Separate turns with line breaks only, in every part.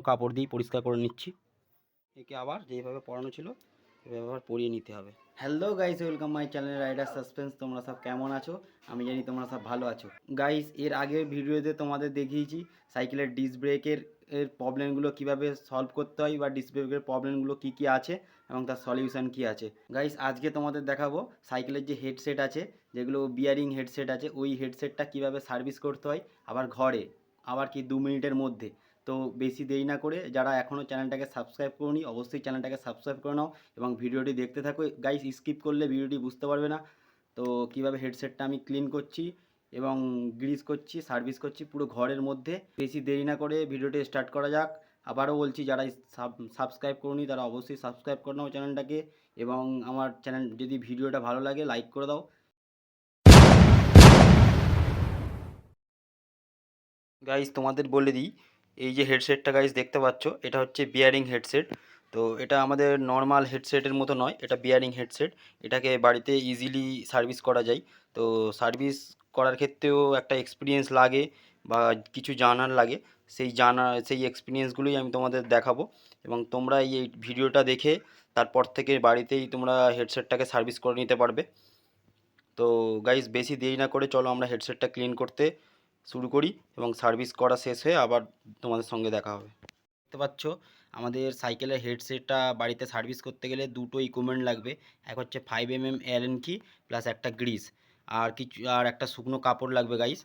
কাপড় দিয়ে পরিষ্কার করে নিচ্ছি। একে আবার যেভাবে পরানো ছিল এভাবে আবার পরিয়ে নিতে হবে। Hello guys, welcome my channel rider suspense. তোমরা সব কেমন আছো? আমি জানি তোমরা সব ভালো আছো। গাইস, এর আগের ভিডিওতে তোমাদের দেখিয়েছি সাইকেলের ডিস্ক ব্রেকের প্রবলেমগুলো কীভাবে সলভ করতে হয় বা ডিস্ক ব্রেকের প্রবলেমগুলো কী কী আছে এবং তার সলিউশন কী আছে। গাইস, আজকে তোমাদের দেখাবো সাইকেলের যে হেডসেট আছে, যেগুলো বিয়ারিং হেডসেট আছে, ওই হেডসেটটা কীভাবে সার্ভিস করতে হয় আবার ঘরে, আবার কি 2 মিনিটের মধ্যে। তো বেশি দেরি না করে যারা এখনও চ্যানেলটাকে সাবস্ক্রাইব করোনি অবশ্যই চ্যানেলটাকে সাবস্ক্রাইব করে নাও এবং ভিডিওটি দেখতে থাকো। গাইস, স্কিপ করলে ভিডিওটি বুঝতে পারবে না। তো কীভাবে হেডসেটটা আমি ক্লিন করছি এবং গ্রিস করছি, সার্ভিস করছি পুরো ঘরের মধ্যে। বেশি দেরি না করে ভিডিওটি স্টার্ট করা যাক। আবারও বলছি, যারা সাবস্ক্রাইব করোনি তারা অবশ্যই সাবস্ক্রাইব করে নাও চ্যানেলটাকে এবং আমার চ্যানেল যদি ভিডিওটা ভালো লাগে লাইক করে দাও। গাইস, তোমাদের বলে দিই, এই যে হেডসেটটা গাইস দেখতে পাচ্ছ, এটা হচ্ছে বিয়ারিং হেডসেট। তো এটা আমাদের নর্মাল হেডসেটের মতো নয়, এটা বিয়ারিং হেডসেট। এটাকে বাড়িতে ইজিলি সার্ভিস করা যায়। তো সার্ভিস করার ক্ষেত্রেও একটা এক্সপিরিয়েন্স লাগে বা কিছু জানার লাগে। সেই এক্সপিরিয়েন্সগুলোই আমি তোমাদের দেখাবো এবং তোমরা এই ভিডিওটা দেখে তারপর থেকে বাড়িতেই তোমরা হেডসেটটাকে সার্ভিস করে নিতে পারবে। তো গাইস, বেশি দেরি না করে চলো আমরা হেডসেটটা ক্লিন করতে শুরু করি এবং সার্ভিস করা শেষ হয়ে আবার তোমাদের সঙ্গে দেখা হবে। দেখতে পাচ্ছ, আমাদের সাইকেলের হেডসেটটা বাড়িতে সার্ভিস করতে গেলে দুটো ইকুইপমেন্ট লাগবে। এক হচ্ছে 5mm অ্যালেন কি প্লাস একটা গ্রিস, আর একটা শুকনো কাপড় লাগবে গাইস।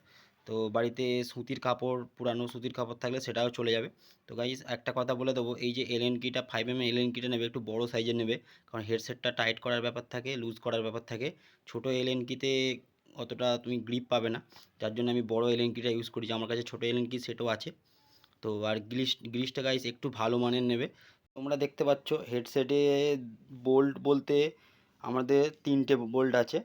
তো বাড়িতে সুতির কাপড়, পুরানো সুতির কাপড় থাকলে সেটাও চলে যাবে। তো গাইস, একটা কথা বলে দেবো, এই যে এলএন কিটা 5mm এলএন কিটা নেবে, একটু বড় সাইজের নেবে, কারণ হেডসেটটা টাইট করার ব্যাপার থাকে, লুজ করার ব্যাপার থাকে। ছোটো এলএন কিতে অতটা তুমি গ্রিপ পাবে না, যার জন্য আমি বড় এলএন কিটা ইউজ করি। আমার কাছে ছোটো এলএন কি সেটাও আছে। তো আর গ্রিসটা গাইস একটু ভালো মানের নেবে। তোমরা দেখতে পাচ্ছ হেডসেটে বোল্ট বলতে আমাদের 3টে বোল্ট আছে।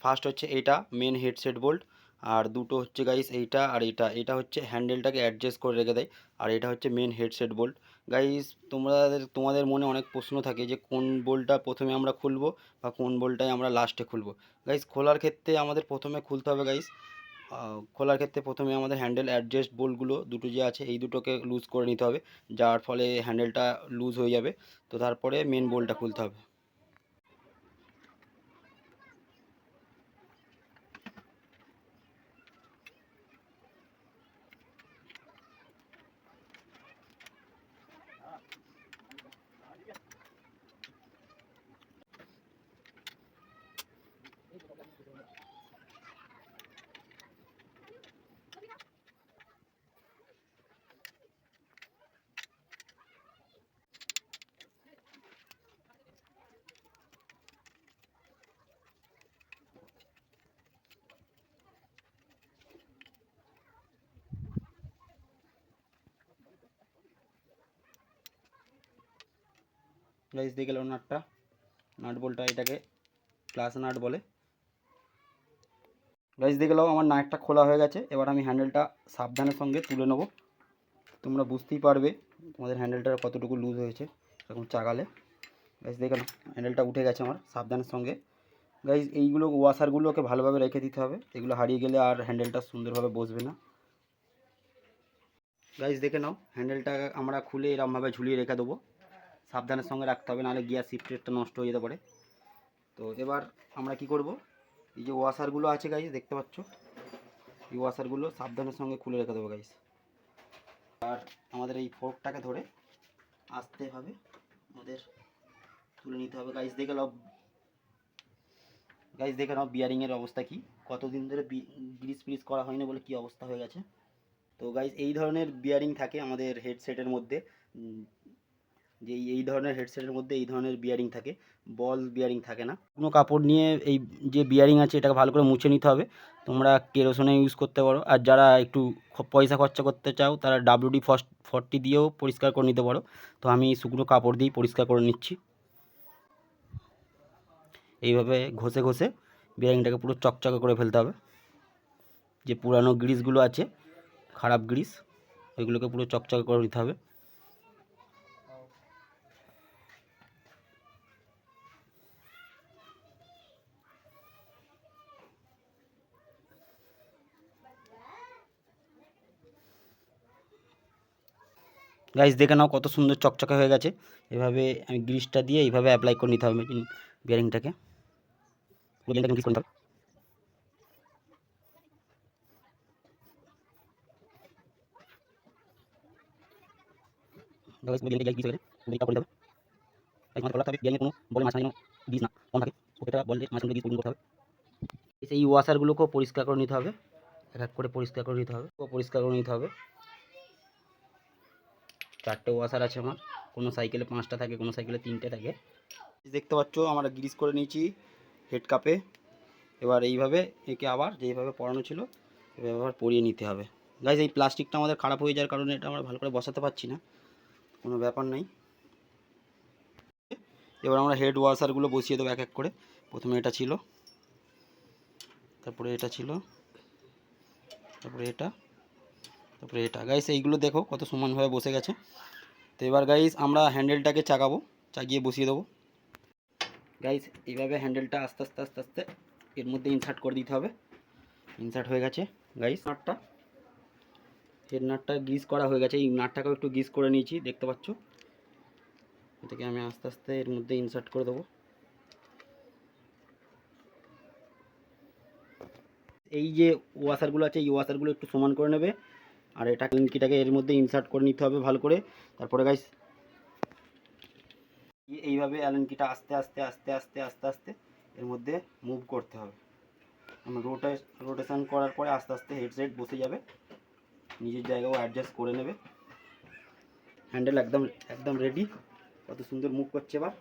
ফার্স্ট হচ্ছে এটা মেন হেডসেট বোল্ট, আর দুটো হচ্ছে গাইস এইটা আর এটা। এটা হচ্ছে হ্যান্ডেলটাকে অ্যাডজাস্ট করে রেখে দেয়, আর এটা হচ্ছে মেন হেডসেট বোল্ট। গাইস, তোমাদের মনে অনেক প্রশ্ন থাকে যে কোন বোল্টটা প্রথমে আমরা খুলবো বা কোন বোল্টটাই আমরা লাস্টে খুলবো। গাইস, খোলার ক্ষেত্রে আমাদের প্রথমে খুলতে হবে গাইস। খোলার ক্ষেত্রে প্রথমে আমাদের হ্যান্ডেল অ্যাডজাস্ট বোল্টগুলো দুটো যে আছে এই দুটোকে লুজ করে নিতে হবে, যার ফলে হ্যান্ডেলটা লুজ হয়ে যাবে। তো তারপরে মেন বোল্টটা খুলতে হবে। গাইস, দিয়ে গেল নাট বোল্টটা, এটাকে ক্লাস নাট বলে। গাইস, দিয়ে গেল আমার নাটটা খোলা হয়ে গেছে। এবার আমি হ্যান্ডেলটা সাবধানের সঙ্গে তুলে নেবো। তোমরা বুঝতেই পারবে তোমাদের হ্যান্ডেলটা কতটুকু লুজ হয়েছে এরকম চাগালে। গাইস, দেখে নাও হ্যান্ডেলটা উঠে গেছে আমার সাবধানের সঙ্গে। গাইস, এইগুলো ওয়াশারগুলোকে ভালোভাবে রেখে দিতে হবে, এগুলো হারিয়ে গেলে আর হ্যান্ডেলটা সুন্দরভাবে বসবে না। গাইস, দেখে নাও হ্যান্ডেলটা আমরা খুলে এরকমভাবে ঝুলিয়ে রেখে দেবো। সাবধানের সঙ্গে রাখতে হবে, নাহলে গিয়ার শিফটেরটা নষ্ট হয়ে যেতে পারে। তো এবার আমরা কি করব, এই যে ওয়াশারগুলো আছে গাইস দেখতে পাচ্ছ, এই ওয়াশারগুলো সাবধানের সঙ্গে খুলে রেখে দেবো গাইস। আর আমাদের এই ফোর্কটাকে ধরে আস্তেভাবে আমাদের তুলে নিতে হবে। গাইস, দেখে নাও বিয়ারিংয়ের অবস্থা কি, কতদিন ধরে গ্রিস ফ্রিজ করা হয়নি বলে কি অবস্থা হয়ে গেছে। তো গাইস, এই ধরনের বিয়ারিং থাকে আমাদের হেডসেটের মধ্যে, যে এই ধরনের হেডসেটের মধ্যে এই ধরনের বিয়ারিং থাকে, বল বিয়ারিং থাকে না। কোনো কাপড় নিয়ে এই যে বিয়ারিং আছে এটাকে ভালো করে মুছে নিতে হবে। তোমরা কেরোসিনে ইউজ করতে পারো, আর যারা একটু পয়সা খরচা করতে চাও তারা WD-40 দিয়েও পরিষ্কার করে নিতে পারো। তো আমি শুকনো কাপড় দিয়েই পরিষ্কার করে নিচ্ছি। এইভাবে ঘষে ঘষে বিয়ারিংটাকে পুরো চকচকে করে ফেলতে হবে। যে পুরানো গ্রিসগুলো আছে, খারাপ গ্রিস, ওইগুলোকে পুরো চকচকে করে নিতে হবে। গাইস দেখে নাও কত সুন্দর চকচকে হয়ে গেছে। এভাবে আমি গ্রিসটা দিয়ে এইভাবে অ্যাপ্লাই করে নিতে হবে বিয়ারিংটাকে, গ্রিস করে নিতে হবে। গাইস বিয়ারিংটা গ্রিস হয়ে গেছে, গ্রিসটা করে দিতে হবে। গাইস আমাদের করতে হবে বিয়ারিং কোনো বলের মাঝখানে যেন গ্রিস না কম থাকে, এটা বলের মাঝখানে গ্রিস করতে হবে। এই ওয়াশারগুলোকেও পরিষ্কার করে নিতে হবে, এক এক করে পরিষ্কার করে নিতে হবে, পরিষ্কার করে নিতে হবে। 4টে ওয়াশার আছে আমার, কোনো সাইকেলে 5টা থাকে, কোনো সাইকেলে 3টে থাকে। দেখতে পাচ্ছ আমরা গ্রিস করে নিয়েছি হেড কাপে। এবার এইভাবে একে আবার যেইভাবে পরানো ছিল এভাবে আবার পরিয়ে নিতে হবে। গাইজ এই প্লাস্টিকটা আমাদের খারাপ হয়ে যাওয়ার কারণে এটা আমরা ভালো করে বসাতে পারছি না, কোনো ব্যাপার নেই। এবার আমরা হেড ওয়াশারগুলো বসিয়ে দেবো এক এক করে। প্রথমে এটা ছিল, তারপরে এটা ছিল, তারপরে এটা, তারপরে এটা। গাইস এইগুলো দেখো কত সমানভাবে বসে গেছে। তো এবার গাইস আমরা হ্যান্ডেলটাকে চাগিয়ে বসিয়ে দেবো। গাইস এইভাবে হ্যান্ডেলটা আস্তে আস্তে আস্তে আস্তে এর মধ্যে ইনসার্ট করে দিতে হবে। ইনসার্ট হয়ে গেছে গাইস। হেড নাটটা গ্রিস করা হয়ে গেছে, এই নাটটাকেও একটু গ্রিস করে নিয়েছি দেখতে পাচ্ছ। এটাকে আমি আস্তে আস্তে এর মধ্যে ইনসার্ট করে দেবো। এই যে ওয়াশারগুলো আছে এই ওয়াশারগুলো একটু সমান করে নেবে, আর এটা লিঙ্কিটাকে এর মধ্যে ইনসার্ট করে নিতে হবে ভালো করে। তারপরে গাইস এইভাবে অ্যালেন কিটা আস্তে আস্তে আস্তে আস্তে আস্তে আস্তে এর মধ্যে মুভ করতে হবে। রোটেশন করার পরে আস্তে আস্তে হেডসেট বসে যাবে, নিজের জায়গাও অ্যাডজাস্ট করে নেবে। হ্যান্ডেল একদম একদম রেডি, কত সুন্দর মুভ করছে এবার।